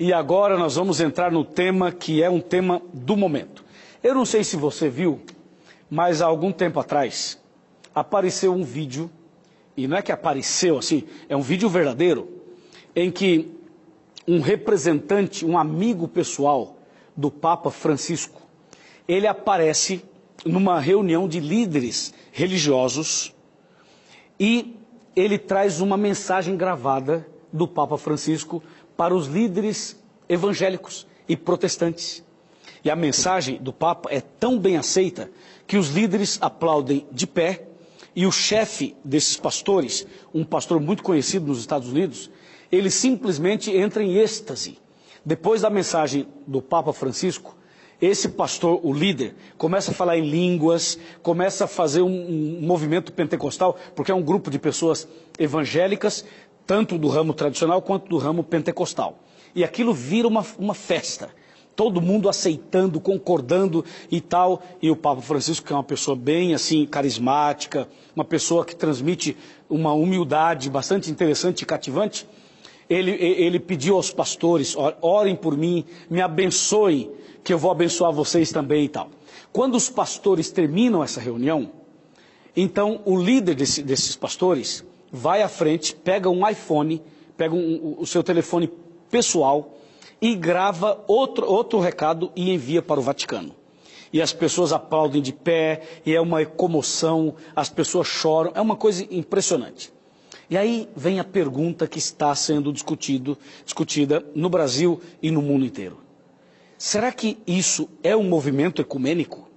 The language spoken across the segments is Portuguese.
E agora nós vamos entrar no tema que é um tema do momento. Eu não sei se você viu, mas há algum tempo atrás apareceu um vídeo, e não é que apareceu assim, é um vídeo verdadeiro, em que um representante, um amigo pessoal do Papa Francisco, ele aparece numa reunião de líderes religiosos e ele traz uma mensagem gravada do Papa Francisco para os líderes evangélicos e protestantes. E a mensagem do Papa é tão bem aceita que os líderes aplaudem de pé e o chefe desses pastores, um pastor muito conhecido nos Estados Unidos, ele simplesmente entra em êxtase. Depois da mensagem do Papa Francisco, esse pastor, o líder, começa a falar em línguas, começa a fazer um movimento pentecostal, porque é um grupo de pessoas evangélicas, tanto do ramo tradicional quanto do ramo pentecostal. E aquilo vira uma festa. Todo mundo aceitando, concordando e tal. E o Papa Francisco, que é uma pessoa bem assim, carismática, uma pessoa que transmite uma humildade bastante interessante e cativante, ele pediu aos pastores, orem por mim, me abençoem, que eu vou abençoar vocês também e tal. Quando os pastores terminam essa reunião, então o líder desses pastores vai à frente, pega um iPhone, pega o seu telefone pessoal e grava outro recado e envia para o Vaticano. E as pessoas aplaudem de pé, e é uma comoção, as pessoas choram, é uma coisa impressionante. E aí vem a pergunta que está sendo discutida no Brasil e no mundo inteiro. Será que isso é um movimento ecumênico?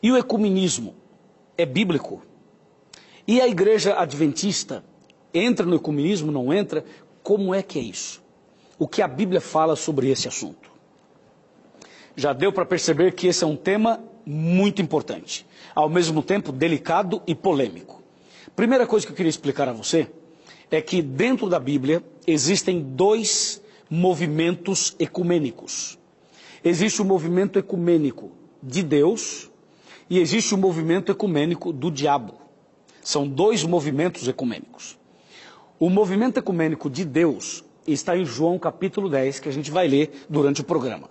E o ecumenismo é bíblico? E a igreja adventista entra no ecumenismo, não entra? Como é que é isso? O que a Bíblia fala sobre esse assunto? Já deu para perceber que esse é um tema muito importante, ao mesmo tempo delicado e polêmico. Primeira coisa que eu queria explicar a você é que dentro da Bíblia existem dois movimentos ecumênicos. Existe o movimento ecumênico de Deus e existe o movimento ecumênico do diabo. São dois movimentos ecumênicos. O movimento ecumênico de Deus está em João capítulo 10, que a gente vai ler durante o programa.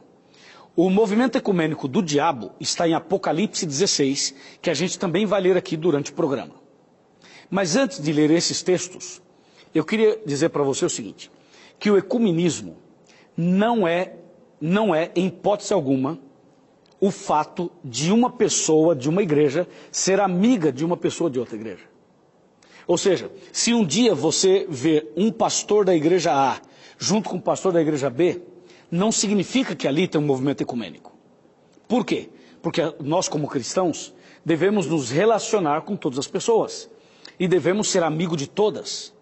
O movimento ecumênico do diabo está em Apocalipse 16, que a gente também vai ler aqui durante o programa. Mas antes de ler esses textos, eu queria dizer para você o seguinte, que o ecumenismo não é, em hipótese alguma, o fato de uma pessoa de uma igreja ser amiga de uma pessoa de outra igreja. Ou seja, se um dia você vê um pastor da igreja A junto com o pastor da igreja B, não significa que ali tem um movimento ecumênico. Por quê? Porque nós, como cristãos, devemos nos relacionar com todas as pessoas e devemos ser amigo de todas.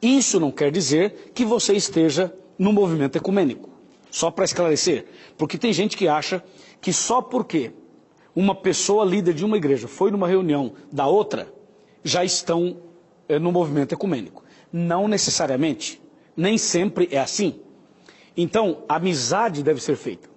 Isso não quer dizer que você esteja no movimento ecumênico. Só para esclarecer, porque tem gente que acha que só porque uma pessoa líder de uma igreja foi numa reunião da outra, já estão no movimento ecumênico. Não necessariamente, nem sempre é assim. Então, a amizade deve ser feita.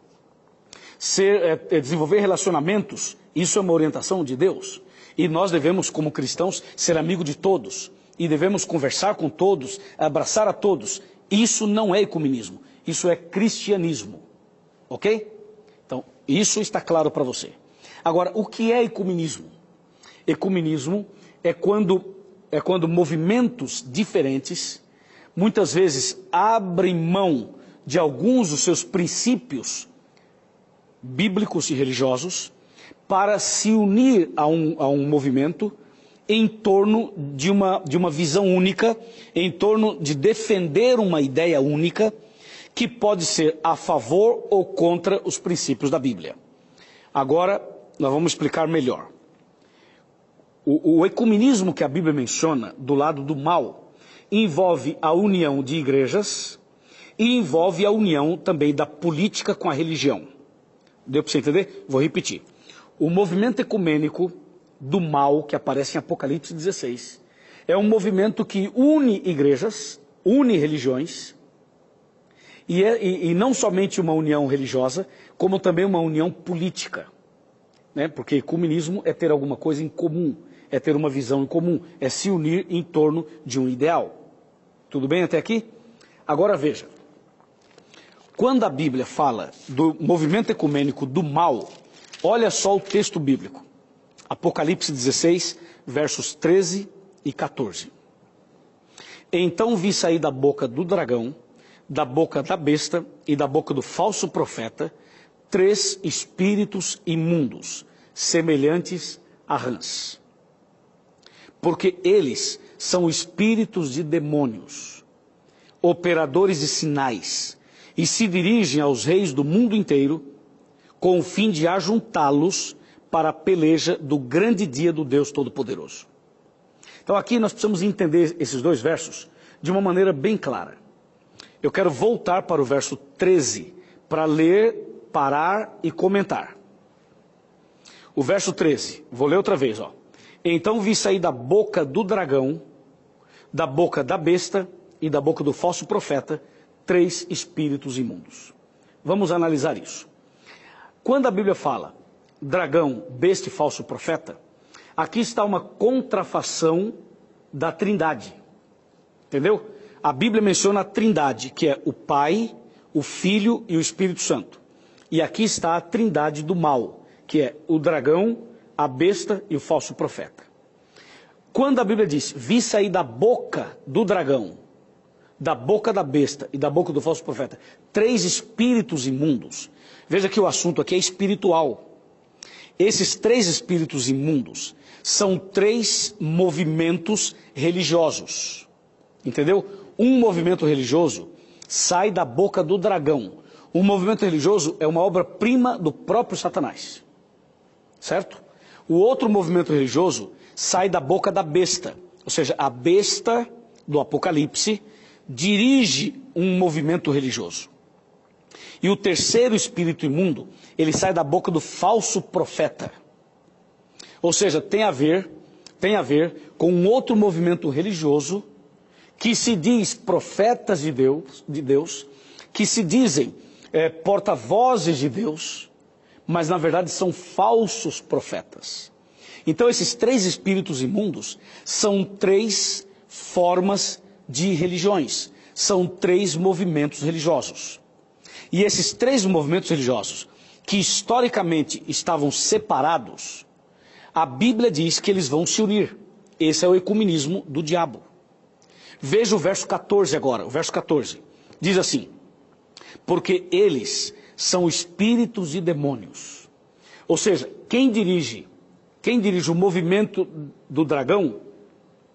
Desenvolver relacionamentos, isso é uma orientação de Deus. E nós devemos, como cristãos, ser amigo de todos. E devemos conversar com todos, abraçar a todos. Isso não é ecumenismo, isso é cristianismo. Ok? Então, isso está claro para você. Agora, o que é ecumenismo? Ecumenismo é quando movimentos diferentes, muitas vezes, abrem mão de alguns dos seus princípios bíblicos e religiosos para se unir a um movimento em torno de uma visão única, em torno de defender uma ideia única, que pode ser a favor ou contra os princípios da Bíblia. Agora, nós vamos explicar melhor. O ecumenismo que a Bíblia menciona, do lado do mal, envolve a união de igrejas e envolve a união também da política com a religião. Deu para você entender? Vou repetir. O movimento ecumênico do mal, que aparece em Apocalipse 16, é um movimento que une igrejas, une religiões, e não somente uma união religiosa, como também uma união política. Né? Porque ecumenismo é ter alguma coisa em comum, é ter uma visão em comum, é se unir em torno de um ideal. Tudo bem até aqui? Agora veja, Quando a Bíblia fala do movimento ecumênico do mal, olha só o texto bíblico. Apocalipse 16, versos 13 e 14. Então vi sair da boca do dragão, da boca da besta e da boca do falso profeta, 3 espíritos imundos, semelhantes a rãs. Porque eles são espíritos de demônios, operadores de sinais, e se dirigem aos reis do mundo inteiro, com o fim de ajuntá-los para a peleja do grande dia do Deus Todo-Poderoso. Então aqui nós precisamos entender esses 2 versos de uma maneira bem clara. Eu quero voltar para o verso 13, para ler, parar e comentar. O verso 13, vou ler outra vez, ó. Então vi sair da boca do dragão, da boca da besta e da boca do falso profeta, 3 espíritos imundos. Vamos analisar isso. Quando a Bíblia fala dragão, besta e falso profeta, aqui está uma contrafação da Trindade. Entendeu? A Bíblia menciona a Trindade, que é o Pai, o Filho e o Espírito Santo. E aqui está a Trindade do mal, que é o dragão, a besta e o falso profeta. Quando a Bíblia diz, vi sair da boca do dragão, da boca da besta e da boca do falso profeta, 3 espíritos imundos, veja que o assunto aqui é espiritual. Esses 3 espíritos imundos são 3 movimentos religiosos. Entendeu? Um movimento religioso sai da boca do dragão. Um movimento religioso é uma obra-prima do próprio Satanás. Certo? O outro movimento religioso sai da boca da besta. Ou seja, a besta do Apocalipse dirige um movimento religioso. E o terceiro espírito imundo, ele sai da boca do falso profeta. Ou seja, tem a ver com um outro movimento religioso que se diz profetas de Deus, que se dizem porta-vozes de Deus, mas na verdade são falsos profetas. Então esses 3 espíritos imundos são 3 formas de religiões, são 3 movimentos religiosos. E esses 3 movimentos religiosos, que historicamente estavam separados, a Bíblia diz que eles vão se unir. Esse é o ecumenismo do diabo. Veja o verso 14 agora, o verso 14. Diz assim, porque eles são espíritos de demônios. Ou seja, quem dirige o movimento do dragão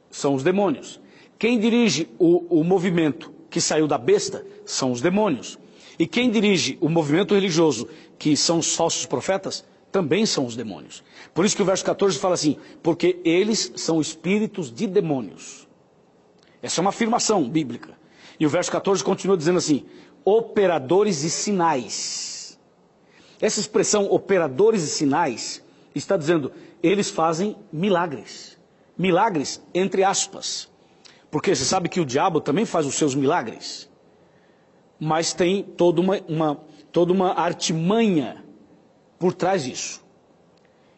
são os demônios. Quem dirige o movimento que saiu da besta são os demônios. E quem dirige o movimento religioso, que são os falsos profetas, também são os demônios. Por isso que o verso 14 fala assim, porque eles são espíritos de demônios. Essa é uma afirmação bíblica. E o verso 14 continua dizendo assim, operadores de sinais. Essa expressão, operadores de sinais, está dizendo, eles fazem milagres. Milagres, entre aspas. Porque você sabe que o diabo também faz os seus milagres. Mas tem toda uma artimanha por trás disso.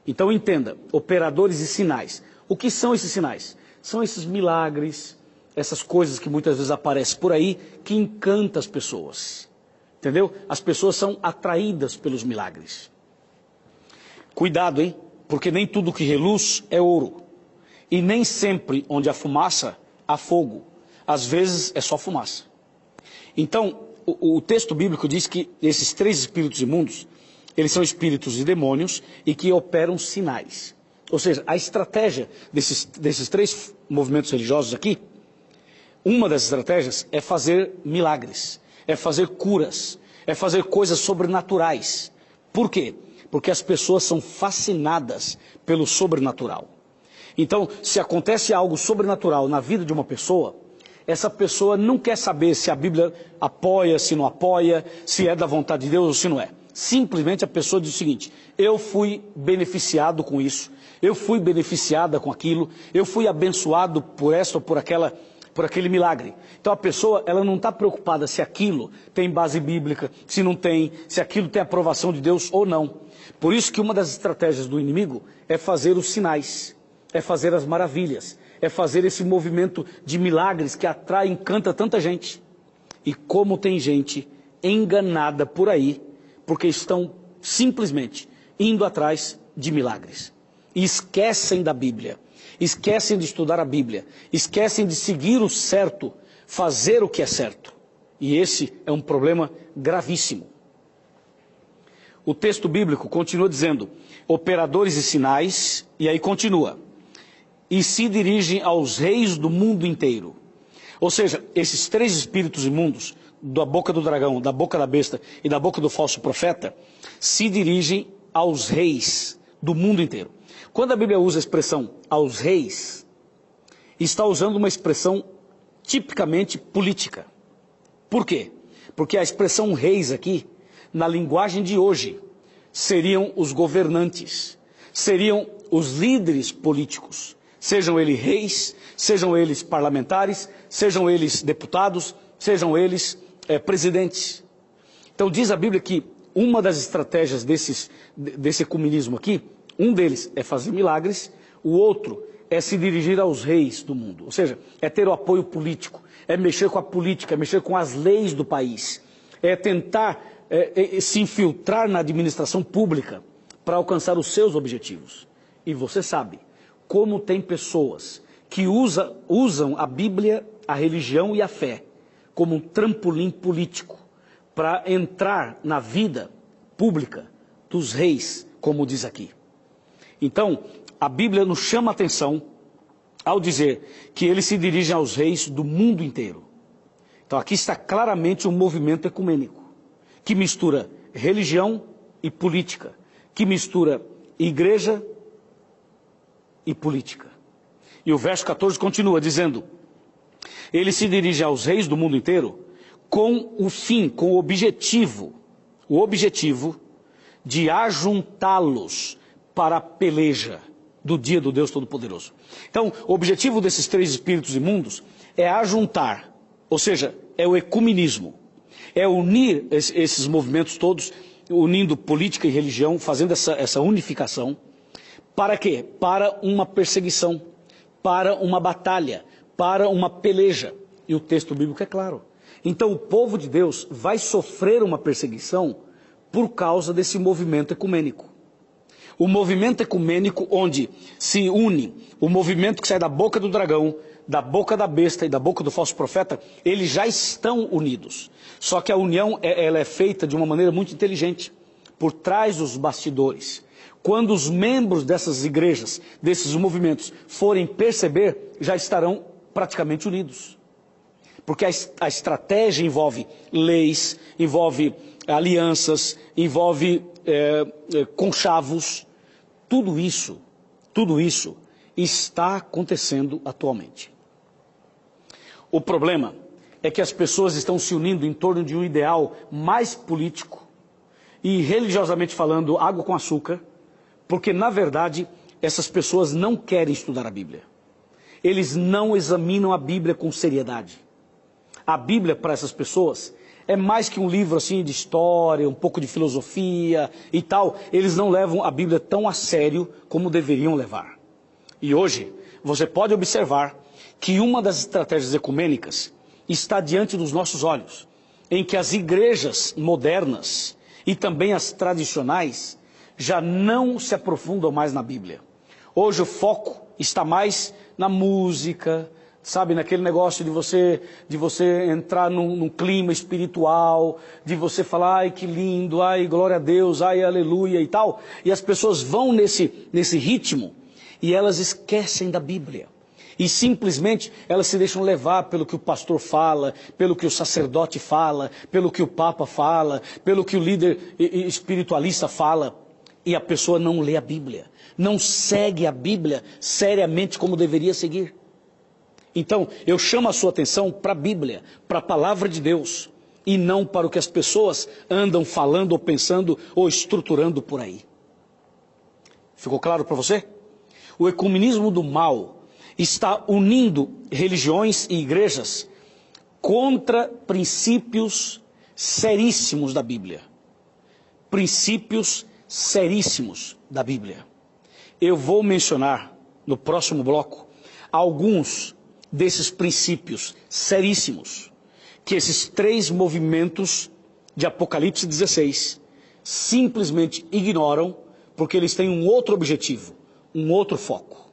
Então entenda, operadores de sinais. O que são esses sinais? São esses milagres, essas coisas que muitas vezes aparecem por aí, que encantam as pessoas. Entendeu? As pessoas são atraídas pelos milagres. Cuidado, hein? Porque nem tudo que reluz é ouro. E nem sempre onde há fumaça, há fogo. Às vezes é só fumaça. Então, o texto bíblico diz que esses 3 espíritos imundos, eles são espíritos de demônios e que operam sinais. Ou seja, a estratégia desses 3 movimentos religiosos aqui, uma das estratégias é fazer milagres, é fazer curas, é fazer coisas sobrenaturais. Por quê? Porque as pessoas são fascinadas pelo sobrenatural. Então, se acontece algo sobrenatural na vida de uma pessoa, essa pessoa não quer saber se a Bíblia apoia, se não apoia, se é da vontade de Deus ou se não é. Simplesmente a pessoa diz o seguinte, eu fui beneficiado com isso, eu fui beneficiada com aquilo, eu fui abençoado por esta ou por aquele milagre. Então a pessoa, ela não está preocupada se aquilo tem base bíblica, se não tem, se aquilo tem aprovação de Deus ou não. Por isso que uma das estratégias do inimigo é fazer os sinais, é fazer as maravilhas, é fazer esse movimento de milagres que atrai e encanta tanta gente. E como tem gente enganada por aí, porque estão simplesmente indo atrás de milagres. E esquecem da Bíblia, esquecem de estudar a Bíblia, esquecem de seguir o certo, fazer o que é certo. E esse é um problema gravíssimo. O texto bíblico continua dizendo, operadores de sinais, e aí continua, e se dirigem aos reis do mundo inteiro. Ou seja, esses três espíritos imundos, da boca do dragão, da boca da besta e da boca do falso profeta, se dirigem aos reis do mundo inteiro. Quando a Bíblia usa a expressão aos reis, está usando uma expressão tipicamente política. Por quê? Porque a expressão reis aqui, na linguagem de hoje, seriam os governantes, seriam os líderes políticos, sejam eles reis, sejam eles parlamentares, sejam eles deputados, sejam eles presidentes. Então diz a Bíblia que uma das estratégias desse ecumenismo aqui, um deles é fazer milagres, o outro é se dirigir aos reis do mundo, ou seja, é ter o apoio político, é mexer com a política, é mexer com as leis do país, é tentar se infiltrar na administração pública para alcançar os seus objetivos. E você sabe como tem pessoas que usam a Bíblia, a religião e a fé como um trampolim político para entrar na vida pública dos reis, como diz aqui. Então, a Bíblia nos chama a atenção ao dizer que eles se dirigem aos reis do mundo inteiro. Então aqui está claramente um movimento ecumênico, que mistura religião e política, que mistura igreja e política. E o verso 14 continua dizendo, ele se dirige aos reis do mundo inteiro com o fim, com o objetivo de ajuntá-los para a peleja do dia do Deus Todo-Poderoso. Então, o objetivo desses três espíritos imundos é ajuntar, ou seja, é o ecumenismo, é unir esses movimentos todos, unindo política e religião, fazendo essa unificação, para quê? Para uma perseguição, para uma batalha, para uma peleja. E o texto bíblico é claro. Então o povo de Deus vai sofrer uma perseguição por causa desse movimento ecumênico. O movimento ecumênico onde se une o movimento que sai da boca do dragão, da boca da besta e da boca do falso profeta, eles já estão unidos. Só que a união ela é feita de uma maneira muito inteligente, por trás dos bastidores. Quando os membros dessas igrejas, desses movimentos, forem perceber, já estarão praticamente unidos. Porque a estratégia envolve leis, envolve alianças, envolve conchavos. Tudo isso está acontecendo atualmente. O problema é que as pessoas estão se unindo em torno de um ideal mais político e, religiosamente falando, água com açúcar, porque, na verdade, essas pessoas não querem estudar a Bíblia. Eles não examinam a Bíblia com seriedade. A Bíblia, para essas pessoas, é mais que um livro assim de história, um pouco de filosofia e tal. Eles não levam a Bíblia tão a sério como deveriam levar. E hoje, você pode observar que uma das estratégias ecumênicas está diante dos nossos olhos, em que as igrejas modernas e também as tradicionais já não se aprofundam mais na Bíblia. Hoje o foco está mais na música, sabe, naquele negócio de você entrar num clima espiritual, de você falar, ai que lindo, ai glória a Deus, ai aleluia e tal. E as pessoas vão nesse ritmo e elas esquecem da Bíblia. E simplesmente elas se deixam levar pelo que o pastor fala, pelo que o sacerdote fala, pelo que o papa fala, pelo que o líder espiritualista fala. E a pessoa não lê a Bíblia, não segue a Bíblia seriamente como deveria seguir. Então, eu chamo a sua atenção para a Bíblia, para a palavra de Deus, e não para o que as pessoas andam falando ou pensando ou estruturando por aí. Ficou claro para você? O ecumenismo do mal está unindo religiões e igrejas contra princípios seríssimos da Bíblia. Princípios seríssimos da Bíblia. Eu vou mencionar no próximo bloco alguns desses princípios seríssimos que esses três movimentos de Apocalipse 16 simplesmente ignoram porque eles têm um outro objetivo, um outro foco.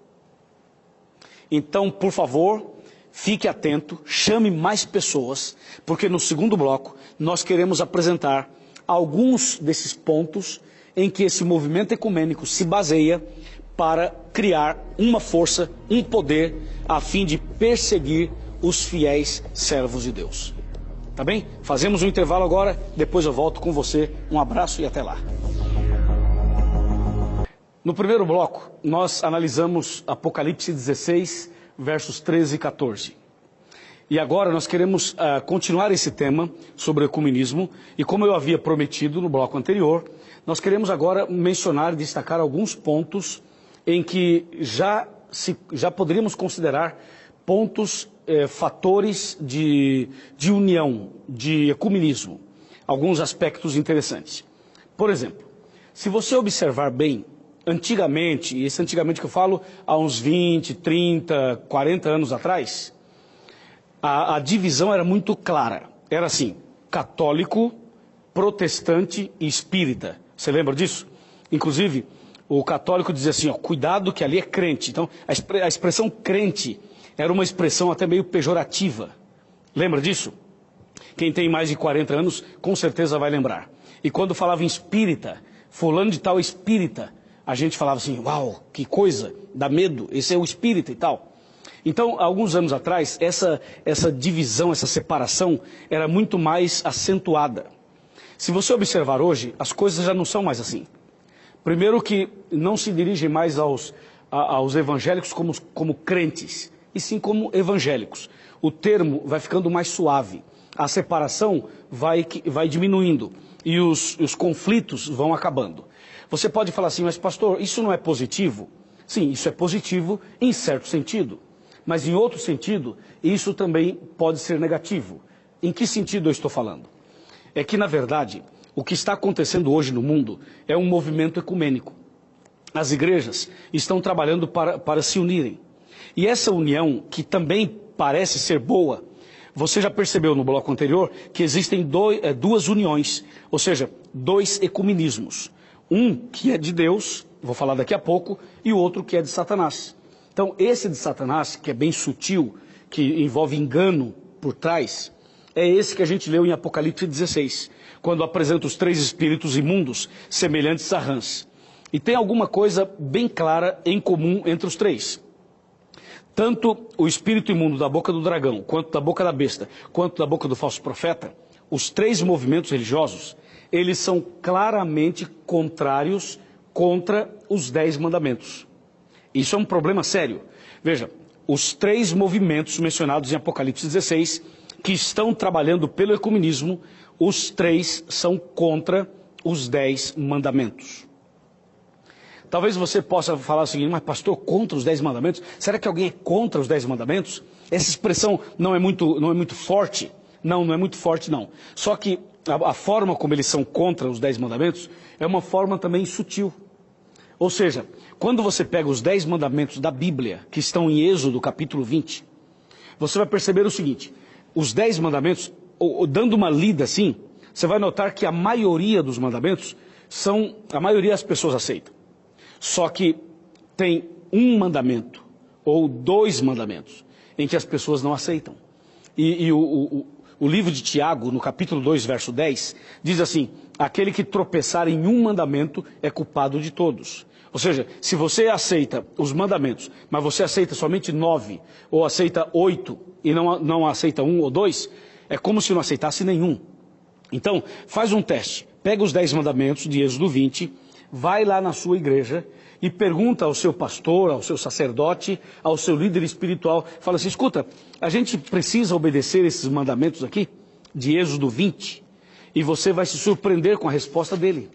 Então, por favor, fique atento, chame mais pessoas, porque no segundo bloco nós queremos apresentar alguns desses pontos em que esse movimento ecumênico se baseia para criar uma força, um poder, a fim de perseguir os fiéis servos de Deus. Tá bem? Fazemos um intervalo agora, depois eu volto com você. Um abraço e até lá. No primeiro bloco, nós analisamos Apocalipse 16, versos 13 e 14. E agora nós queremos continuar esse tema sobre o ecumenismo. E como eu havia prometido no bloco anterior, nós queremos agora mencionar e destacar alguns pontos em que já poderíamos considerar pontos, fatores de união, de ecumenismo. Alguns aspectos interessantes. Por exemplo, se você observar bem, antigamente, e esse antigamente que eu falo, há uns 20, 30, 40 anos atrás, a divisão era muito clara. Era assim, católico, protestante e espírita. Você lembra disso? Inclusive, o católico dizia assim, ó, cuidado que ali é crente. Então, a expressão crente era uma expressão até meio pejorativa. Lembra disso? Quem tem mais de 40 anos, com certeza vai lembrar. E quando falava em espírita, fulano de tal espírita, a gente falava assim, uau, que coisa, dá medo, esse é o espírita e tal. Então, alguns anos atrás, essa divisão, essa separação era muito mais acentuada. Se você observar hoje, as coisas já não são mais assim. Primeiro que não se dirigem mais aos evangélicos como crentes, e sim como evangélicos. O termo vai ficando mais suave, a separação vai diminuindo e os conflitos vão acabando. Você pode falar assim, mas pastor, isso não é positivo? Sim, isso é positivo em certo sentido, mas em outro sentido, isso também pode ser negativo. Em que sentido eu estou falando? É que, na verdade, o que está acontecendo hoje no mundo é um movimento ecumênico. As igrejas estão trabalhando para se unirem. E essa união, que também parece ser boa, você já percebeu no bloco anterior que existem duas uniões, ou seja, dois ecumenismos. Um que é de Deus, vou falar daqui a pouco, e o outro que é de Satanás. Então, esse de Satanás, que é bem sutil, que envolve engano por trás, é esse que a gente leu em Apocalipse 16, quando apresenta os três espíritos imundos, semelhantes a rãs. E tem alguma coisa bem clara em comum entre os três. Tanto o espírito imundo da boca do dragão, quanto da boca da besta, quanto da boca do falso profeta, os três movimentos religiosos, eles são claramente contrários contra os 10 mandamentos. Isso é um problema sério. Veja, os três movimentos mencionados em Apocalipse 16, que estão trabalhando pelo ecumenismo, os três são contra os 10 mandamentos. Talvez você possa falar o seguinte, mas pastor, contra os 10 mandamentos? Será que alguém é contra os 10 mandamentos? Essa expressão não é muito forte? Não é muito forte não. Só que a forma como eles são contra os 10 mandamentos é uma forma também sutil. Ou seja, quando você pega os 10 mandamentos da Bíblia, que estão em Êxodo capítulo 20, você vai perceber o seguinte, os 10 mandamentos, dando uma lida assim, você vai notar que a maioria dos mandamentos a maioria das pessoas aceitam. Só que tem um mandamento, ou 2 mandamentos, em que as pessoas não aceitam. E o livro de Tiago, no capítulo 2, verso 10, diz assim, aquele que tropeçar em um mandamento é culpado de todos. Ou seja, se você aceita os mandamentos, mas você aceita somente 9, ou aceita 8, e não aceita 1 ou 2, é como se não aceitasse nenhum. Então, faz um teste, pega os 10 mandamentos de Êxodo 20, vai lá na sua igreja e pergunta ao seu pastor, ao seu sacerdote, ao seu líder espiritual, fala assim, escuta, a gente precisa obedecer esses mandamentos aqui, de Êxodo 20, e você vai se surpreender com a resposta dele.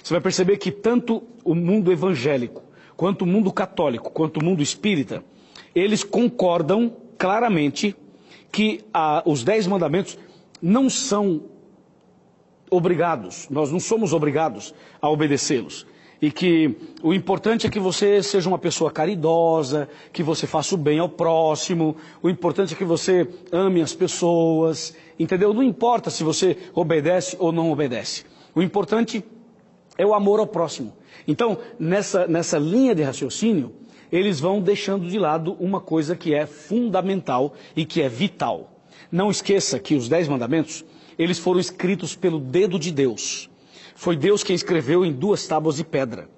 Você vai perceber que tanto o mundo evangélico, quanto o mundo católico, quanto o mundo espírita, eles concordam claramente que os 10 mandamentos não são obrigados, nós não somos obrigados a obedecê-los. E que o importante é que você seja uma pessoa caridosa, que você faça o bem ao próximo, o importante é que você ame as pessoas, entendeu? Não importa se você obedece ou não obedece. O importante é o amor ao próximo. Então, nessa linha de raciocínio, eles vão deixando de lado uma coisa que é fundamental e que é vital. Não esqueça que os 10 mandamentos, eles foram escritos pelo dedo de Deus. Foi Deus quem escreveu em 2 tábuas de pedra.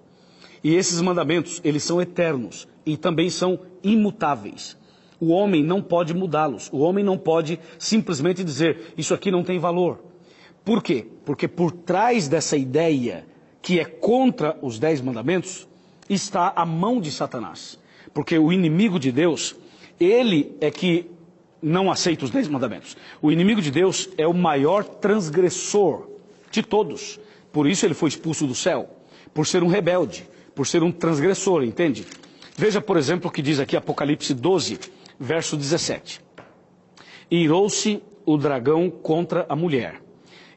E esses mandamentos, eles são eternos e também são imutáveis. O homem não pode mudá-los. O homem não pode simplesmente dizer, isso aqui não tem valor. Por quê? Porque por trás dessa ideia que é contra os 10 mandamentos, está a mão de Satanás. Porque o inimigo de Deus, ele é que não aceita os 10 mandamentos. O inimigo de Deus é o maior transgressor de todos. Por isso ele foi expulso do céu. Por ser um rebelde, por ser um transgressor, entende? Veja, por exemplo, o que diz aqui Apocalipse 12, verso 17. Irou-se o dragão contra a mulher,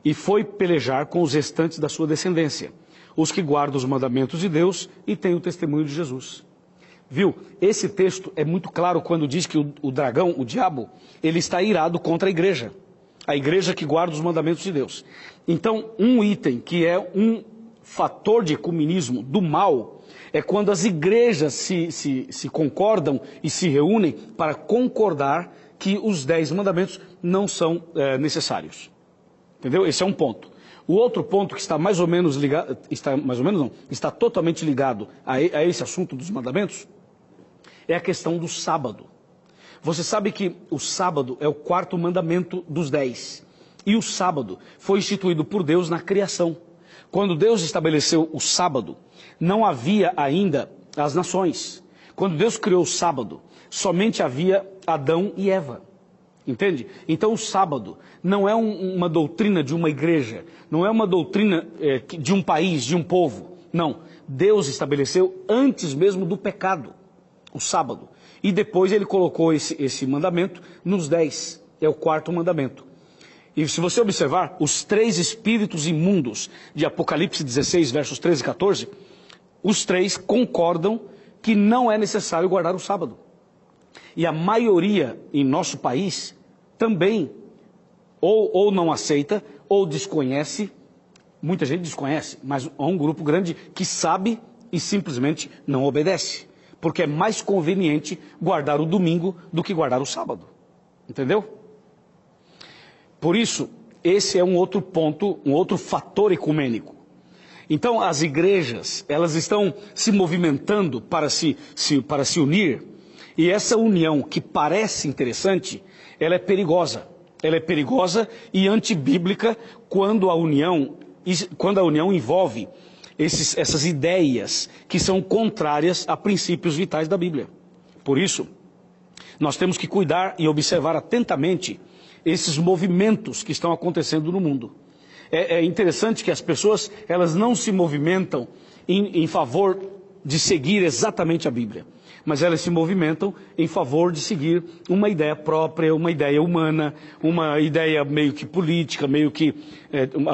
e foi pelejar com os restantes da sua descendência, os que guardam os mandamentos de Deus e têm o testemunho de Jesus. Viu? Esse texto é muito claro quando diz que o dragão, o diabo, ele está irado contra a igreja que guarda os mandamentos de Deus. Então, um item que é um fator de ecumenismo do mal é quando as igrejas se concordam e se reúnem para concordar que os 10 mandamentos não são necessários. Entendeu? Esse é um ponto. O outro ponto que está mais ou menos ligado, está totalmente ligado a esse assunto dos mandamentos, é a questão do sábado. Você sabe que o sábado é o 4º mandamento dos 10. E o sábado foi instituído por Deus na criação. Quando Deus estabeleceu o sábado, não havia ainda as nações. Quando Deus criou o sábado, somente havia Adão e Eva. Entende? Então o sábado não é uma doutrina de uma igreja, não é uma doutrina de um país, de um povo. Não, Deus estabeleceu antes mesmo do pecado, o sábado. E depois ele colocou esse mandamento nos 10, é o 4º mandamento. E se você observar, os 3 espíritos imundos de Apocalipse 16, versos 13 e 14, os 3 concordam que não é necessário guardar o sábado. E a maioria em nosso país também ou não aceita ou desconhece, muita gente desconhece, mas há um grupo grande que sabe e simplesmente não obedece. Porque é mais conveniente guardar o domingo do que guardar o sábado. Entendeu? Por isso, esse é um outro ponto, um outro fator ecumênico. Então, as igrejas, elas estão se movimentando para se unir. E essa união, que parece interessante, ela é perigosa. Ela é perigosa e antibíblica quando a união envolve essas ideias que são contrárias a princípios vitais da Bíblia. Por isso, nós temos que cuidar e observar atentamente esses movimentos que estão acontecendo no mundo. É interessante que as pessoas, elas não se movimentam em favor de seguir exatamente a Bíblia, mas elas se movimentam em favor de seguir uma ideia própria, uma ideia humana, uma ideia meio que política, meio que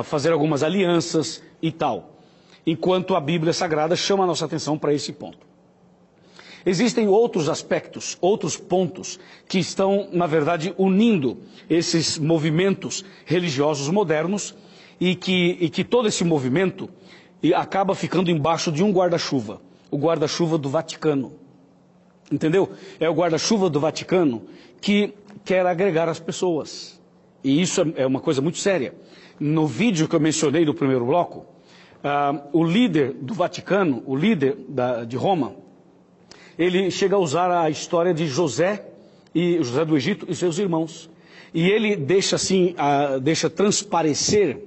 fazer algumas alianças e tal. Enquanto a Bíblia Sagrada chama a nossa atenção para esse ponto. Existem outros aspectos, outros pontos que estão, na verdade, unindo esses movimentos religiosos modernos e que todo esse movimento acaba ficando embaixo de um guarda-chuva, o guarda-chuva do Vaticano. Entendeu? É o guarda-chuva do Vaticano que quer agregar as pessoas. E isso é uma coisa muito séria. No vídeo que eu mencionei no primeiro bloco, o líder do Vaticano, o líder de Roma, ele chega a usar a história de José do Egito e seus irmãos. E ele deixa deixa transparecer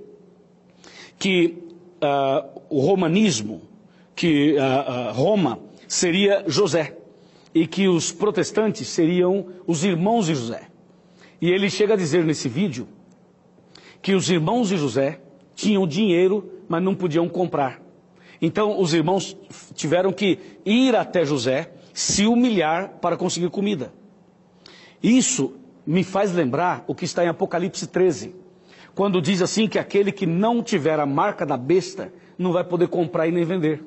que o romanismo, que Roma seria José, e que os protestantes seriam os irmãos de José. E ele chega a dizer nesse vídeo que os irmãos de José tinham dinheiro, mas não podiam comprar. Então os irmãos tiveram que ir até José, se humilhar para conseguir comida. Isso me faz lembrar o que está em Apocalipse 13, quando diz assim que aquele que não tiver a marca da besta não vai poder comprar e nem vender.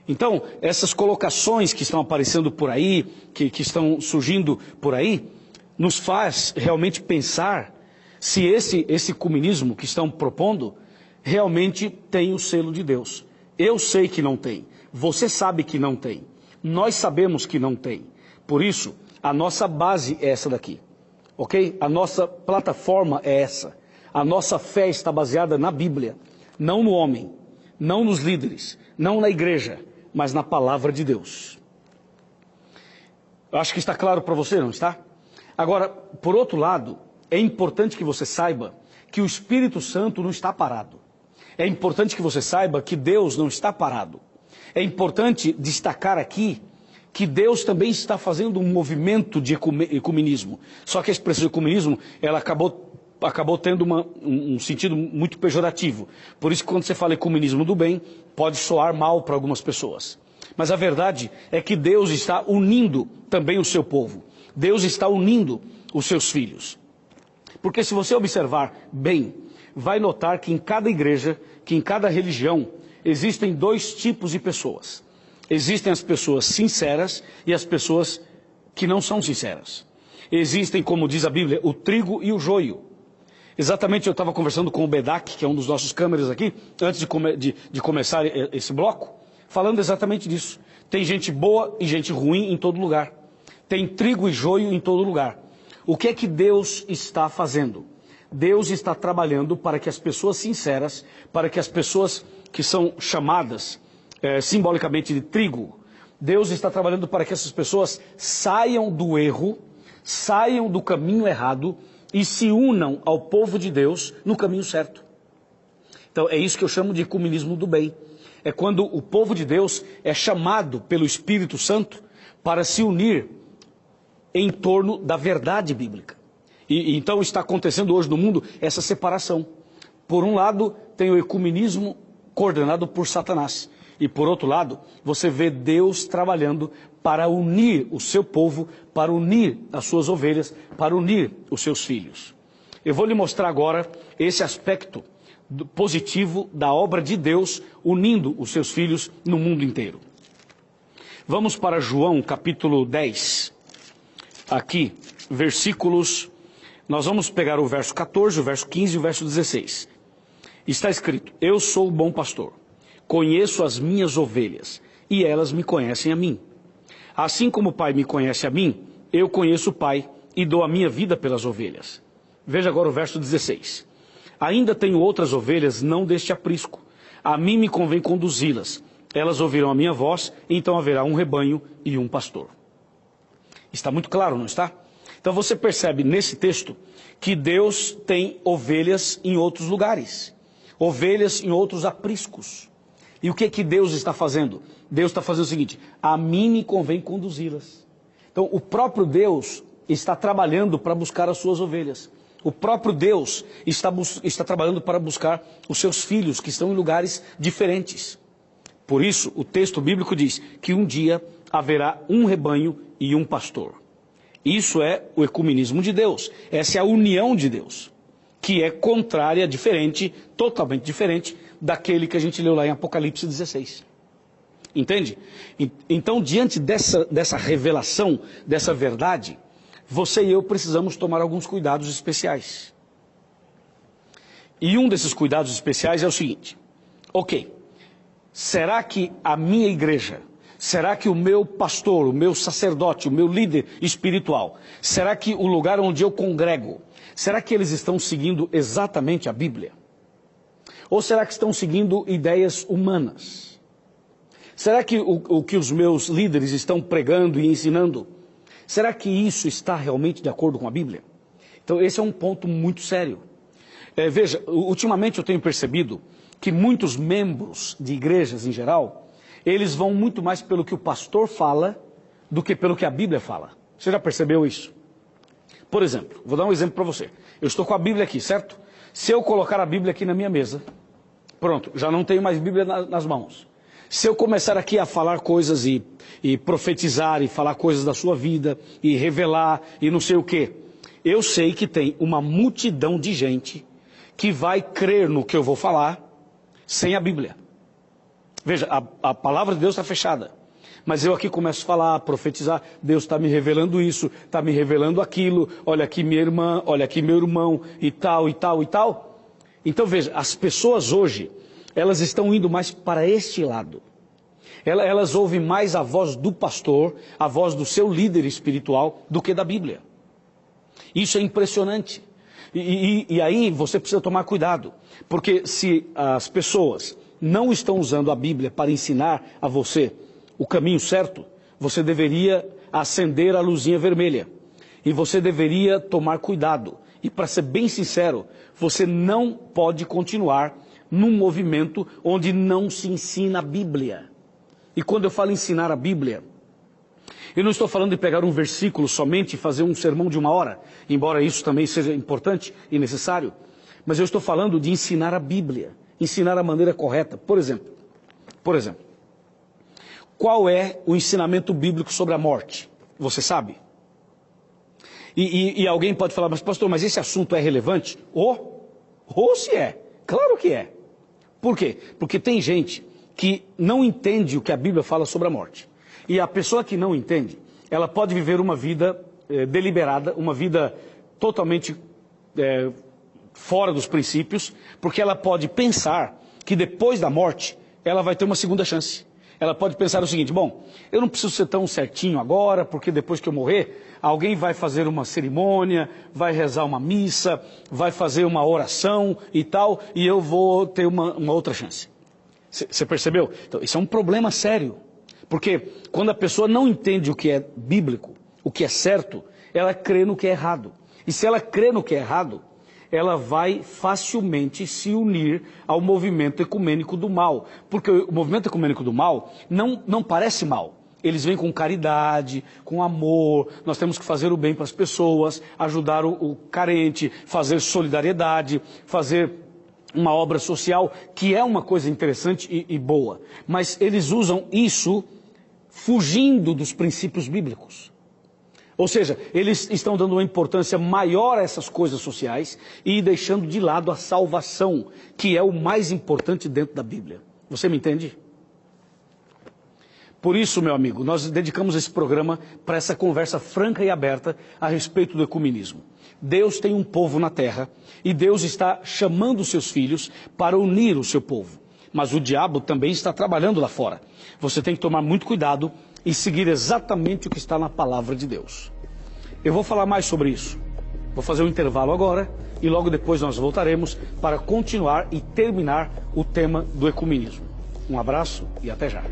Então, essas colocações que estão aparecendo por aí, que estão surgindo por aí, nos faz realmente pensar se esse ecumenismo que estão propondo realmente tem o selo de Deus. Eu sei que não tem. Você sabe que não tem. Nós sabemos que não tem. Por isso, a nossa base é essa daqui. Ok? A nossa plataforma é essa. A nossa fé está baseada na Bíblia. Não no homem. Não nos líderes. Não na igreja. Mas na palavra de Deus. Eu acho que está claro para você, não está? Agora, por outro lado, é importante que você saiba que o Espírito Santo não está parado. É importante que você saiba que Deus não está parado. É importante destacar aqui que Deus também está fazendo um movimento de ecumenismo. Só que a expressão ecumenismo, ela acabou tendo um sentido muito pejorativo. Por isso que quando você fala ecumenismo do bem, pode soar mal para algumas pessoas. Mas a verdade é que Deus está unindo também o seu povo. Deus está unindo os seus filhos. Porque se você observar bem, vai notar que em cada igreja, que em cada religião, existem dois tipos de pessoas. Existem as pessoas sinceras e as pessoas que não são sinceras. Existem, como diz a Bíblia, o trigo e o joio. Exatamente, eu estava conversando com o Bedak, que é um dos nossos câmeras aqui, antes de começar esse bloco, falando exatamente disso. Tem gente boa e gente ruim em todo lugar. Tem trigo e joio em todo lugar. O que é que Deus está fazendo? Deus está trabalhando para que as pessoas sinceras, para que as pessoas que são chamadas simbolicamente de trigo, Deus está trabalhando para que essas pessoas saiam do erro, saiam do caminho errado e se unam ao povo de Deus no caminho certo. Então é isso que eu chamo de ecumenismo do bem. É quando o povo de Deus é chamado pelo Espírito Santo para se unir em torno da verdade bíblica. E então está acontecendo hoje no mundo essa separação. Por um lado, tem o ecumenismo coordenado por Satanás. E por outro lado, você vê Deus trabalhando para unir o seu povo, para unir as suas ovelhas, para unir os seus filhos. Eu vou lhe mostrar agora esse aspecto positivo da obra de Deus unindo os seus filhos no mundo inteiro. Vamos para João capítulo 10. Aqui, versículos, nós vamos pegar o verso 14, o verso 15 e o verso 16. Está escrito: eu sou o bom pastor, conheço as minhas ovelhas e elas me conhecem a mim. Assim como o Pai me conhece a mim, eu conheço o Pai e dou a minha vida pelas ovelhas. Veja agora o verso 16. Ainda tenho outras ovelhas não deste aprisco. A mim me convém conduzi-las. Elas ouvirão a minha voz, e então haverá um rebanho e um pastor. Está muito claro, não está? Então você percebe nesse texto que Deus tem ovelhas em outros lugares. Ovelhas em outros apriscos. E o que é que Deus está fazendo? Deus está fazendo o seguinte: a mim me convém conduzi-las. Então o próprio Deus está trabalhando para buscar as suas ovelhas. O próprio Deus está trabalhando para buscar os seus filhos que estão em lugares diferentes. Por isso, o texto bíblico diz que um dia haverá um rebanho e um pastor. Isso é o ecumenismo de Deus. Essa é a união de Deus, que é contrária, diferente, totalmente diferente daquele que a gente leu lá em Apocalipse 16. Entende? Então, diante dessa revelação, dessa verdade, você e eu precisamos tomar alguns cuidados especiais. E um desses cuidados especiais é o seguinte: ok, será que a minha igreja, será que o meu pastor, o meu sacerdote, o meu líder espiritual, será que o lugar onde eu congrego, será que eles estão seguindo exatamente a Bíblia? Ou será que estão seguindo ideias humanas? Será que o que os meus líderes estão pregando e ensinando, será que isso está realmente de acordo com a Bíblia? Então esse é um ponto muito sério. Veja, ultimamente eu tenho percebido que muitos membros de igrejas em geral, eles vão muito mais pelo que o pastor fala do que pelo que a Bíblia fala. Você já percebeu isso? Por exemplo, vou dar um exemplo para você. Eu estou com a Bíblia aqui, certo? Se eu colocar a Bíblia aqui na minha mesa, pronto, já não tenho mais Bíblia nas mãos. Se eu começar aqui a falar coisas e profetizar e falar coisas da sua vida e revelar e não sei o quê, eu sei que tem uma multidão de gente que vai crer no que eu vou falar sem a Bíblia. Veja, a palavra de Deus está fechada. Mas eu aqui começo a falar, a profetizar, Deus está me revelando isso, está me revelando aquilo, olha aqui minha irmã, olha aqui meu irmão, e tal, e tal, e tal. Então veja, as pessoas hoje, elas estão indo mais para este lado. Elas ouvem mais a voz do pastor, a voz do seu líder espiritual, do que da Bíblia. Isso é impressionante. E aí você precisa tomar cuidado, porque se as pessoas não estão usando a Bíblia para ensinar a você o caminho certo, você deveria acender a luzinha vermelha. E você deveria tomar cuidado. E para ser bem sincero, você não pode continuar num movimento onde não se ensina a Bíblia. E quando eu falo ensinar a Bíblia, eu não estou falando de pegar um versículo somente e fazer um sermão de 1 hora, embora isso também seja importante e necessário, mas eu estou falando de ensinar a Bíblia, ensinar a maneira correta. Por exemplo, qual é o ensinamento bíblico sobre a morte? Você sabe? E alguém pode falar, mas pastor, mas esse assunto é relevante? Ou se é, claro que é. Por quê? Porque tem gente que não entende o que a Bíblia fala sobre a morte. E a pessoa que não entende, ela pode viver uma vida deliberada, uma vida totalmente fora dos princípios, porque ela pode pensar que depois da morte, ela vai ter uma segunda chance. Ela pode pensar o seguinte, bom, eu não preciso ser tão certinho agora, porque depois que eu morrer, alguém vai fazer uma cerimônia, vai rezar uma missa, vai fazer uma oração e tal, e eu vou ter uma outra chance. Você percebeu? Então, isso é um problema sério. Porque quando a pessoa não entende o que é bíblico, o que é certo, ela crê no que é errado. E se ela crê no que é errado, ela vai facilmente se unir ao movimento ecumênico do mal. Porque o movimento ecumênico do mal não parece mal. Eles vêm com caridade, com amor, nós temos que fazer o bem para as pessoas, ajudar o carente, fazer solidariedade, fazer uma obra social, que é uma coisa interessante e boa. Mas eles usam isso fugindo dos princípios bíblicos. Ou seja, eles estão dando uma importância maior a essas coisas sociais e deixando de lado a salvação, que é o mais importante dentro da Bíblia. Você me entende? Por isso, meu amigo, nós dedicamos esse programa para essa conversa franca e aberta a respeito do ecumenismo. Deus tem um povo na terra e Deus está chamando os seus filhos para unir o seu povo. Mas o diabo também está trabalhando lá fora. Você tem que tomar muito cuidado e seguir exatamente o que está na palavra de Deus. Eu vou falar mais sobre isso. Vou fazer um intervalo agora e logo depois nós voltaremos para continuar e terminar o tema do ecumenismo. Um abraço e até já.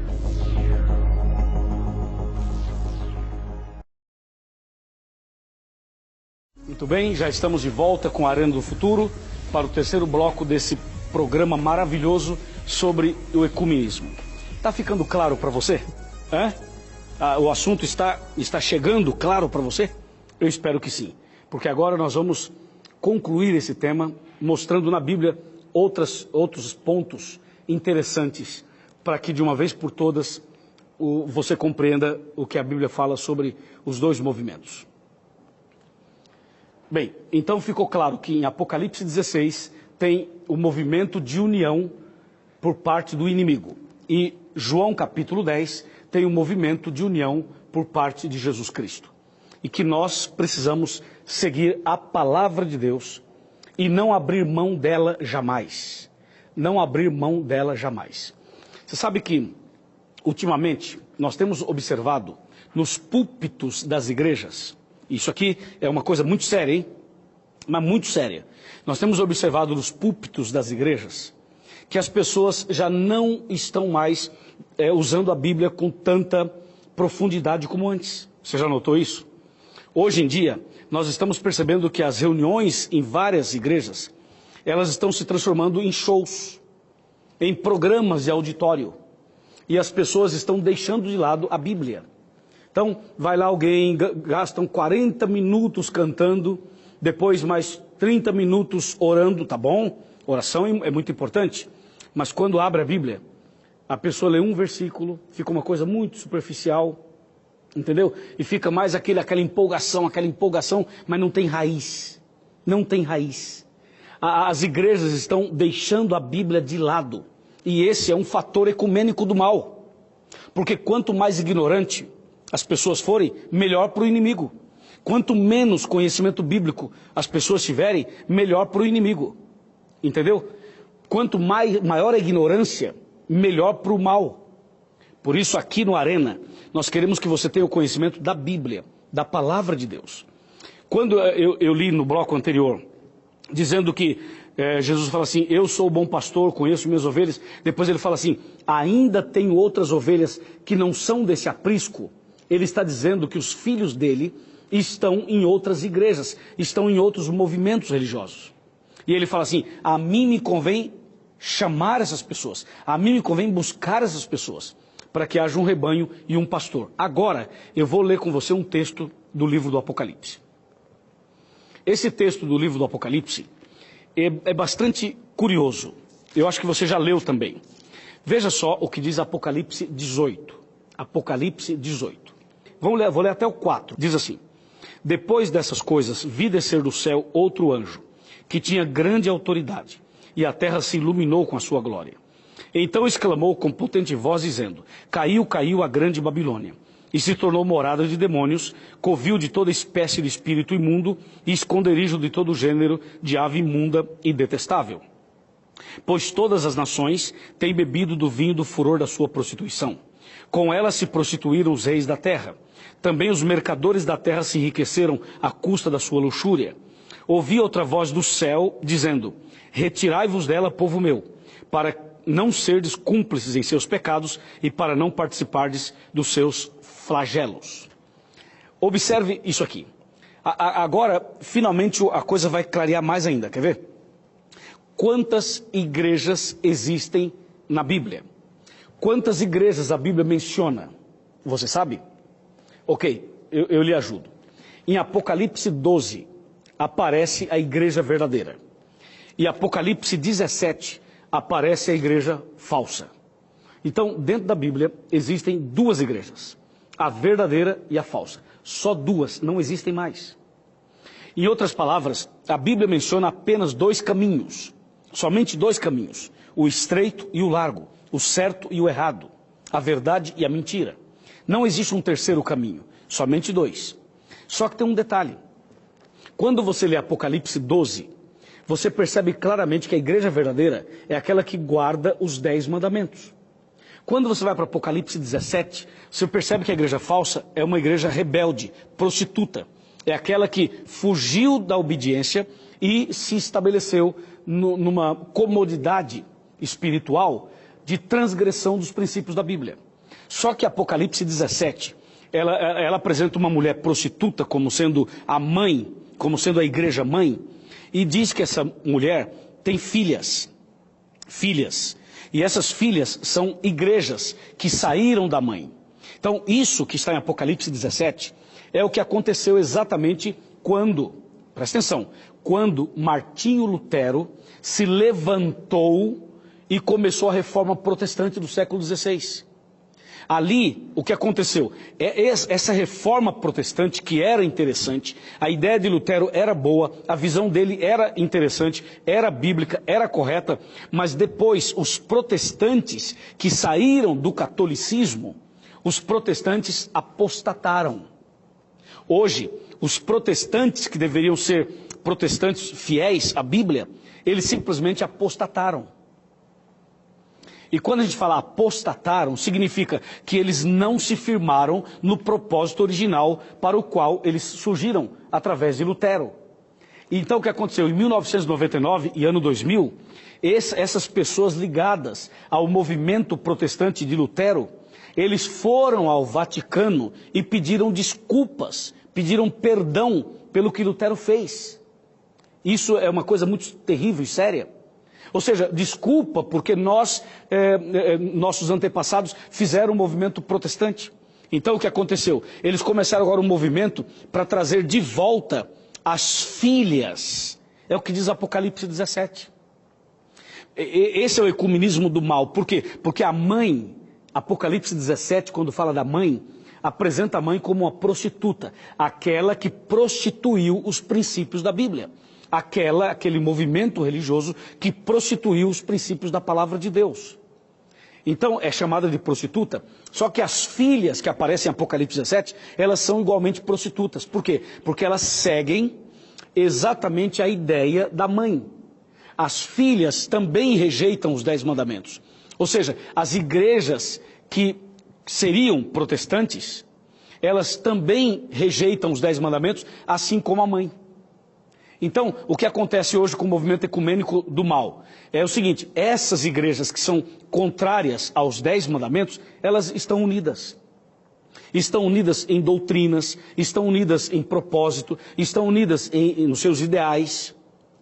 Muito bem, já estamos de volta com a Arena do Futuro para o terceiro bloco desse programa maravilhoso sobre o ecumenismo. Está ficando claro para você? O assunto está chegando claro para você? Eu espero que sim, porque agora nós vamos concluir esse tema mostrando na Bíblia outros pontos interessantes para que de uma vez por todas você compreenda o que a Bíblia fala sobre os dois movimentos. Bem, então ficou claro que em Apocalipse 16 tem o movimento de união por parte do inimigo. E João capítulo 10 tem o movimento de união por parte de Jesus Cristo. E que nós precisamos seguir a palavra de Deus e não abrir mão dela jamais. Não abrir mão dela jamais. Você sabe que, ultimamente, nós temos observado nos púlpitos das igrejas. Isso aqui é uma coisa muito séria, hein? Mas muito séria. Nós temos observado nos púlpitos das igrejas que as pessoas já não estão mais usando a Bíblia com tanta profundidade como antes. Você já notou isso? Hoje em dia, nós estamos percebendo que as reuniões em várias igrejas, elas estão se transformando em shows, em programas de auditório. E as pessoas estão deixando de lado a Bíblia. Então, vai lá alguém, gastam 40 minutos cantando, depois mais 30 minutos orando, tá bom? Oração é muito importante. Mas quando abre a Bíblia, a pessoa lê um versículo, fica uma coisa muito superficial, entendeu? E fica mais aquela empolgação, mas não tem raiz. Não tem raiz. As igrejas estão deixando a Bíblia de lado. E esse é um fator ecumênico do mal. Porque quanto mais ignorante as pessoas forem, melhor para o inimigo. Quanto menos conhecimento bíblico as pessoas tiverem, melhor para o inimigo. Entendeu? Quanto maior a ignorância, melhor para o mal. Por isso, aqui no Arena, nós queremos que você tenha o conhecimento da Bíblia, da Palavra de Deus. Quando eu li no bloco anterior, dizendo que Jesus fala assim, eu sou o bom pastor, conheço minhas ovelhas. Depois ele fala assim, ainda tenho outras ovelhas que não são desse aprisco. Ele está dizendo que os filhos dele estão em outras igrejas, estão em outros movimentos religiosos. E ele fala assim, a mim me convém chamar essas pessoas, a mim me convém buscar essas pessoas, para que haja um rebanho e um pastor. Agora, eu vou ler com você um texto do livro do Apocalipse. Esse texto do livro do Apocalipse é bastante curioso. Eu acho que você já leu também. Veja só o que diz Apocalipse 18. Apocalipse 18. Vou ler até o 4. Diz assim, depois dessas coisas, vi descer do céu outro anjo, que tinha grande autoridade, e a terra se iluminou com a sua glória. Então exclamou com potente voz, dizendo, caiu, caiu a grande Babilônia, e se tornou morada de demônios, covil de toda espécie de espírito imundo, e esconderijo de todo gênero de ave imunda e detestável. Pois todas as nações têm bebido do vinho do furor da sua prostituição. Com ela se prostituíram os reis da terra. Também os mercadores da terra se enriqueceram à custa da sua luxúria. Ouvi outra voz do céu, dizendo, retirai-vos dela, povo meu, para não serdes cúmplices em seus pecados e para não participardes dos seus flagelos. Observe isso aqui. Agora, finalmente, a coisa vai clarear mais ainda. Quer ver? Quantas igrejas existem na Bíblia? Quantas igrejas a Bíblia menciona? Você sabe? Ok, eu lhe ajudo. Em Apocalipse 12, aparece a igreja verdadeira. E Apocalipse 17, aparece a igreja falsa. Então, dentro da Bíblia, existem duas igrejas. A verdadeira e a falsa. Só duas, não existem mais. Em outras palavras, a Bíblia menciona apenas dois caminhos. Somente dois caminhos. O estreito e o largo. O certo e o errado. A verdade e a mentira. Não existe um terceiro caminho. Somente dois. Só que tem um detalhe. Quando você lê Apocalipse 12, você percebe claramente que a igreja verdadeira é aquela que guarda os 10 mandamentos. Quando você vai para Apocalipse 17, você percebe que a igreja falsa é uma igreja rebelde, prostituta. É aquela que fugiu da obediência e se estabeleceu numa comodidade espiritual de transgressão dos princípios da Bíblia. Só que Apocalipse 17, ela apresenta uma mulher prostituta como sendo a mãe, como sendo a igreja mãe, e diz que essa mulher tem filhas. E essas filhas são igrejas que saíram da mãe. Então, isso que está em Apocalipse 17 é o que aconteceu exatamente quando, presta atenção, quando Martinho Lutero se levantou e começou a reforma protestante do século XVI. Ali, o que aconteceu? Essa reforma protestante, que era interessante, a ideia de Lutero era boa, a visão dele era interessante, era bíblica, era correta, mas depois os protestantes que saíram do catolicismo, os protestantes apostataram. Hoje, os protestantes que deveriam ser protestantes fiéis à Bíblia, eles simplesmente apostataram. E quando a gente fala apostataram, significa que eles não se firmaram no propósito original para o qual eles surgiram através de Lutero. Então o que aconteceu? Em 1999 e ano 2000, essas pessoas ligadas ao movimento protestante de Lutero, eles foram ao Vaticano e pediram desculpas, pediram perdão pelo que Lutero fez. Isso é uma coisa muito terrível e séria. Ou seja, desculpa porque nossos antepassados fizeram um movimento protestante. Então o que aconteceu? Eles começaram agora um movimento para trazer de volta as filhas. É o que diz Apocalipse 17. Esse é o ecumenismo do mal. Por quê? Porque a mãe, Apocalipse 17, quando fala da mãe, apresenta a mãe como uma prostituta. Aquela que prostituiu os princípios da Bíblia. Aquele movimento religioso que prostituiu os princípios da palavra de Deus. Então é chamada de prostituta. Só que as filhas que aparecem em Apocalipse 17, elas são igualmente prostitutas. Por quê? Porque elas seguem exatamente a ideia da mãe. As filhas também rejeitam os 10 mandamentos. Ou seja, as igrejas que seriam protestantes, elas também rejeitam os 10 mandamentos, assim como a mãe. Então, o que acontece hoje com o movimento ecumênico do mal é o seguinte: essas igrejas que são contrárias aos 10 mandamentos, elas estão unidas. Estão unidas em doutrinas, estão unidas em propósito, estão unidas nos seus ideais.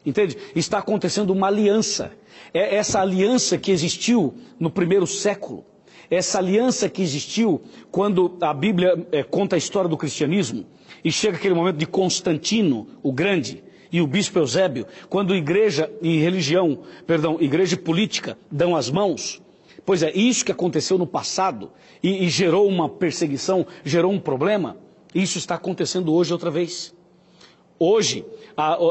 Entende? Está acontecendo uma aliança. É essa aliança que existiu no primeiro século. Essa aliança que existiu quando a Bíblia conta a história do cristianismo. E chega aquele momento de Constantino, o Grande, e o bispo Eusébio, quando igreja e igreja e política dão as mãos. Pois é, isso que aconteceu no passado e gerou uma perseguição, gerou um problema, isso está acontecendo hoje outra vez. Hoje,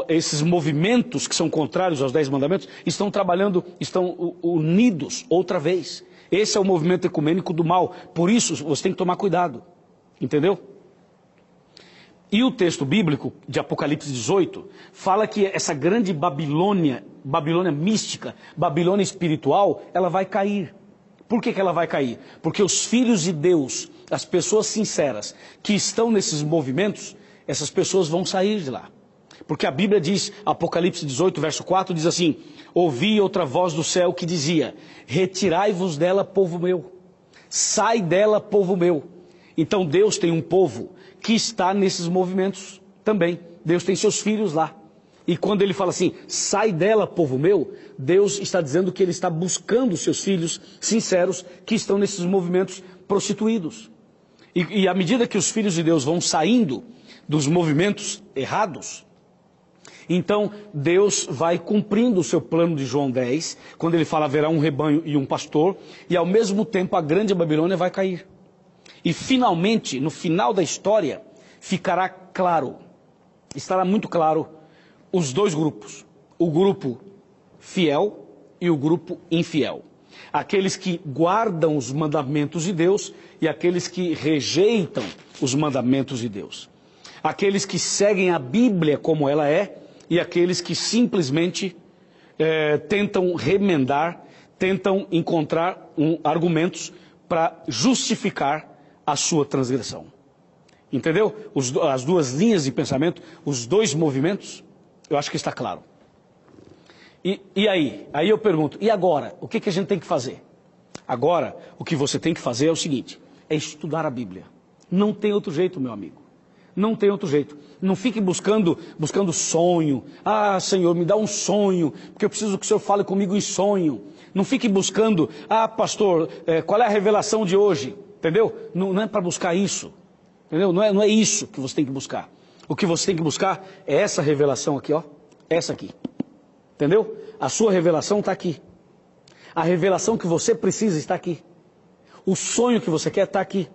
esses movimentos que são contrários aos 10 mandamentos estão trabalhando, estão unidos outra vez. Esse é o movimento ecumênico do mal, por isso você tem que tomar cuidado, entendeu? E o texto bíblico de Apocalipse 18 fala que essa grande Babilônia mística, Babilônia espiritual, ela vai cair. Por que ela vai cair? Porque os filhos de Deus, as pessoas sinceras que estão nesses movimentos, essas pessoas vão sair de lá. Porque a Bíblia diz, Apocalipse 18, verso 4, diz assim: ouvi outra voz do céu que dizia: retirai-vos dela, povo meu, sai dela, povo meu. Então Deus tem um povo que está nesses movimentos também. Deus tem seus filhos lá. E quando ele fala assim, sai dela, povo meu, Deus está dizendo que ele está buscando seus filhos sinceros que estão nesses movimentos prostituídos. E à medida que os filhos de Deus vão saindo dos movimentos errados, então Deus vai cumprindo o seu plano de João 10, quando ele fala haverá um rebanho e um pastor, e ao mesmo tempo a grande Babilônia vai cair. E finalmente, no final da história, ficará claro, estará muito claro, os dois grupos. O grupo fiel e o grupo infiel. Aqueles que guardam os mandamentos de Deus e aqueles que rejeitam os mandamentos de Deus. Aqueles que seguem a Bíblia como ela é e aqueles que simplesmente tentam remendar, tentam encontrar argumentos para justificar a sua transgressão. Entendeu? As duas linhas de pensamento, os dois movimentos, eu acho que está claro. E aí? Aí eu pergunto, e agora? O que a gente tem que fazer? Agora, o que você tem que fazer é o seguinte, é estudar a Bíblia. Não tem outro jeito, meu amigo. Não tem outro jeito. Não fique buscando sonho. Ah, Senhor, me dá um sonho, porque eu preciso que o Senhor fale comigo em sonho. Não fique buscando, pastor, qual é a revelação de hoje? Entendeu? Não é para buscar isso. Entendeu? Não é isso que você tem que buscar. O que você tem que buscar é essa revelação aqui, ó. Essa aqui. Entendeu? A sua revelação está aqui. A revelação que você precisa está aqui. O sonho que você quer está aqui.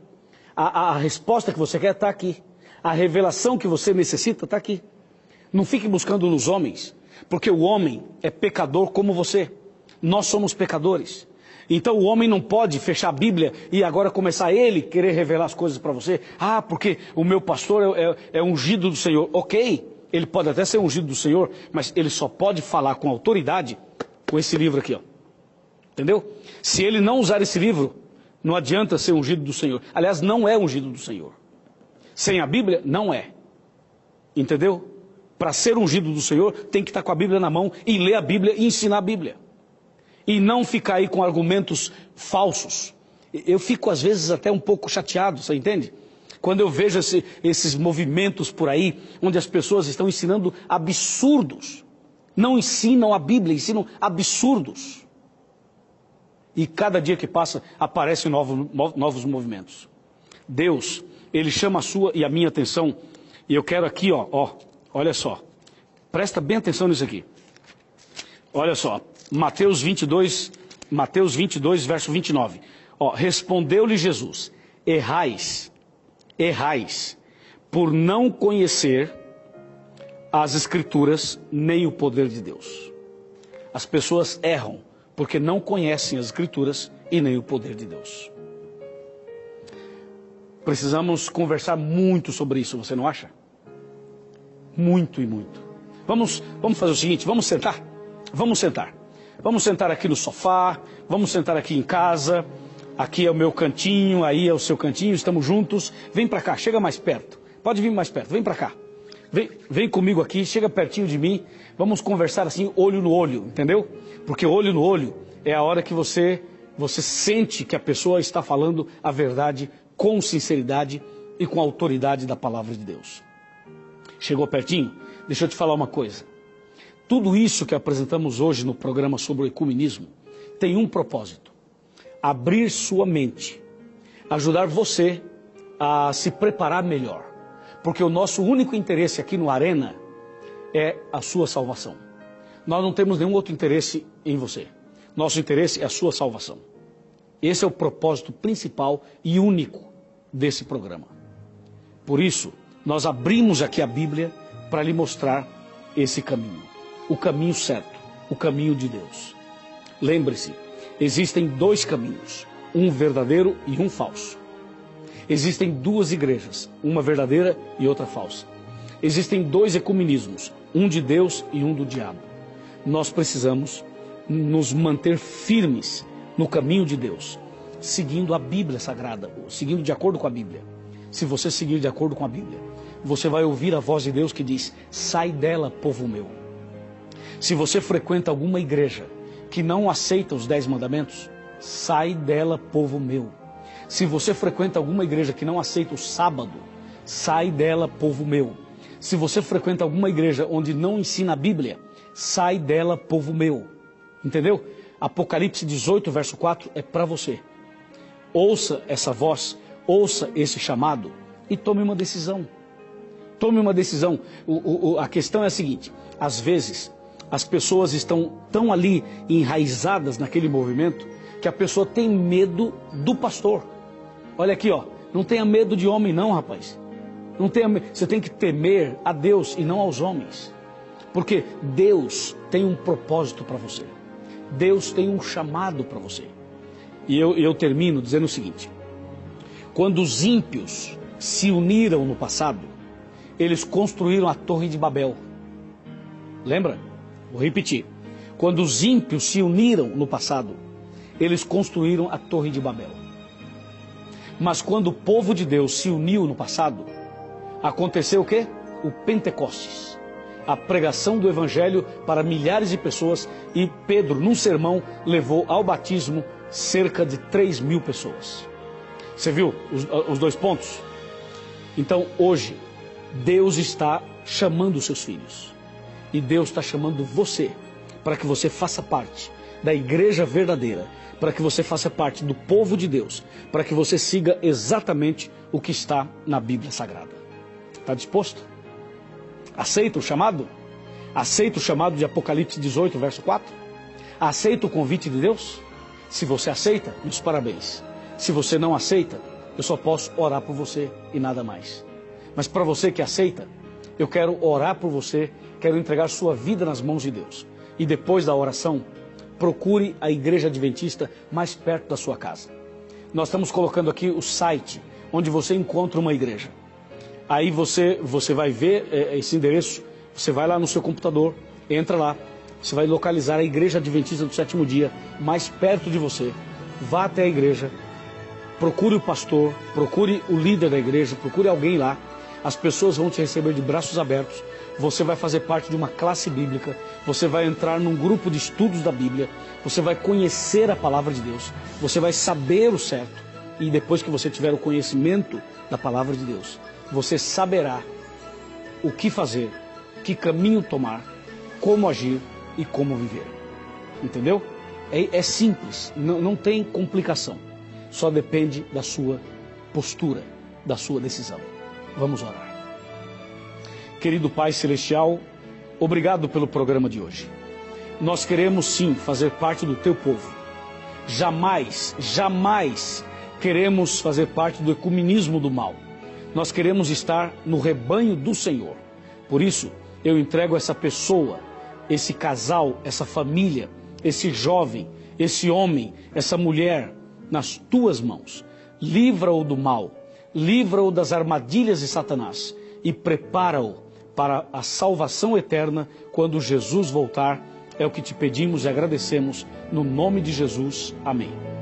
A resposta que você quer está aqui. A revelação que você necessita está aqui. Não fique buscando nos homens, porque o homem é pecador como você. Nós somos pecadores. Então o homem não pode fechar a Bíblia e agora começar ele querer revelar as coisas para você. Ah, porque o meu pastor é ungido do Senhor. Ok, ele pode até ser ungido do Senhor, mas ele só pode falar com autoridade com esse livro aqui, ó. Entendeu? Se ele não usar esse livro, não adianta ser ungido do Senhor. Aliás, não é ungido do Senhor. Sem a Bíblia, não é. Entendeu? Para ser ungido do Senhor, tem que estar com a Bíblia na mão e ler a Bíblia e ensinar a Bíblia. E não ficar aí com argumentos falsos. Eu fico às vezes até um pouco chateado, você entende? Quando eu vejo esses movimentos por aí, onde as pessoas estão ensinando absurdos. Não ensinam a Bíblia, ensinam absurdos. E cada dia que passa, aparecem novos movimentos. Deus, Ele chama a sua e a minha atenção. E eu quero aqui, olha só. Presta bem atenção nisso aqui. Olha só. Mateus 22, verso 29. Respondeu-lhe Jesus: errais, por não conhecer as Escrituras nem o poder de Deus. As pessoas erram porque não conhecem as Escrituras e nem o poder de Deus. Precisamos conversar muito sobre isso, você não acha? Muito e muito. Vamos fazer o seguinte, vamos sentar? Vamos sentar. Vamos sentar aqui no sofá, vamos sentar aqui em casa, aqui é o meu cantinho, aí é o seu cantinho, estamos juntos. Vem para cá, chega mais perto. Pode vir mais perto, vem para cá. Vem comigo aqui, chega pertinho de mim, vamos conversar assim, olho no olho, entendeu? Porque olho no olho é a hora que você sente que a pessoa está falando a verdade com sinceridade e com a autoridade da palavra de Deus. Chegou pertinho? Deixa eu te falar uma coisa. Tudo isso que apresentamos hoje no programa sobre o ecumenismo tem um propósito: abrir sua mente, ajudar você a se preparar melhor. Porque o nosso único interesse aqui no Arena é a sua salvação. Nós não temos nenhum outro interesse em você. Nosso interesse é a sua salvação. Esse é o propósito principal e único desse programa. Por isso, nós abrimos aqui a Bíblia para lhe mostrar esse caminho. O caminho certo, o caminho de Deus. Lembre-se, existem dois caminhos, um verdadeiro e um falso. Existem duas igrejas, uma verdadeira e outra falsa. Existem dois ecumenismos, um de Deus e um do diabo. Nós precisamos nos manter firmes no caminho de Deus, seguindo a Bíblia Sagrada, seguindo de acordo com a Bíblia. Se você seguir de acordo com a Bíblia, você vai ouvir a voz de Deus que diz: sai dela, povo meu. Se você frequenta alguma igreja que não aceita os 10 mandamentos, sai dela, povo meu. Se você frequenta alguma igreja que não aceita o sábado, sai dela, povo meu. Se você frequenta alguma igreja onde não ensina a Bíblia, sai dela, povo meu. Entendeu? Apocalipse 18, verso 4 é para você. Ouça essa voz, ouça esse chamado e tome uma decisão. Tome uma decisão. A questão é a seguinte: às vezes as pessoas estão tão ali enraizadas naquele movimento que a pessoa tem medo do pastor. Olha aqui, ó, não tenha medo de homem não, rapaz. Não tenha medo. Você tem que temer a Deus e não aos homens. Porque Deus tem um propósito para você. Deus tem um chamado para você. E eu termino dizendo o seguinte: quando os ímpios se uniram no passado, eles construíram a Torre de Babel. Lembra? Vou repetir. Quando os ímpios se uniram no passado, eles construíram a Torre de Babel. Mas quando o povo de Deus se uniu no passado, aconteceu o quê? O Pentecostes. A pregação do Evangelho para milhares de pessoas, e Pedro, num sermão, levou ao batismo cerca de 3.000 pessoas. Você viu os dois pontos? Então, hoje, Deus está chamando os seus filhos. E Deus está chamando você para que você faça parte da igreja verdadeira, para que você faça parte do povo de Deus, para que você siga exatamente o que está na Bíblia Sagrada. Está disposto? Aceita o chamado? Aceita o chamado de Apocalipse 18, verso 4? Aceita o convite de Deus? Se você aceita, meus parabéns. Se você não aceita, eu só posso orar por você e nada mais. Mas para você que aceita, eu quero orar por você, quero entregar sua vida nas mãos de Deus. E depois da oração, procure a igreja adventista mais perto da sua casa. Nós estamos colocando aqui o site onde você encontra uma igreja. Aí você vai ver esse endereço, você vai lá no seu computador, entra lá, você vai localizar a igreja adventista do sétimo dia mais perto de você. Vá até a igreja, procure o pastor, procure o líder da igreja, procure alguém lá. As pessoas vão te receber de braços abertos. Você vai fazer parte de uma classe bíblica, você vai entrar num grupo de estudos da Bíblia, você vai conhecer a palavra de Deus, você vai saber o certo, e depois que você tiver o conhecimento da palavra de Deus, você saberá o que fazer, que caminho tomar, como agir e como viver. Entendeu? É simples, não tem complicação, só depende da sua postura, da sua decisão. Vamos orar. Querido Pai Celestial, obrigado pelo programa de hoje. Nós queremos sim fazer parte do Teu povo. Jamais queremos fazer parte do ecumenismo do mal. Nós queremos estar no rebanho do Senhor. Por isso, eu entrego essa pessoa, esse casal, essa família, esse jovem, esse homem, essa mulher, nas tuas mãos. Livra-o do mal, livra-o das armadilhas de Satanás e prepara-o para a salvação eterna quando Jesus voltar. É o que te pedimos e agradecemos no nome de Jesus. Amém.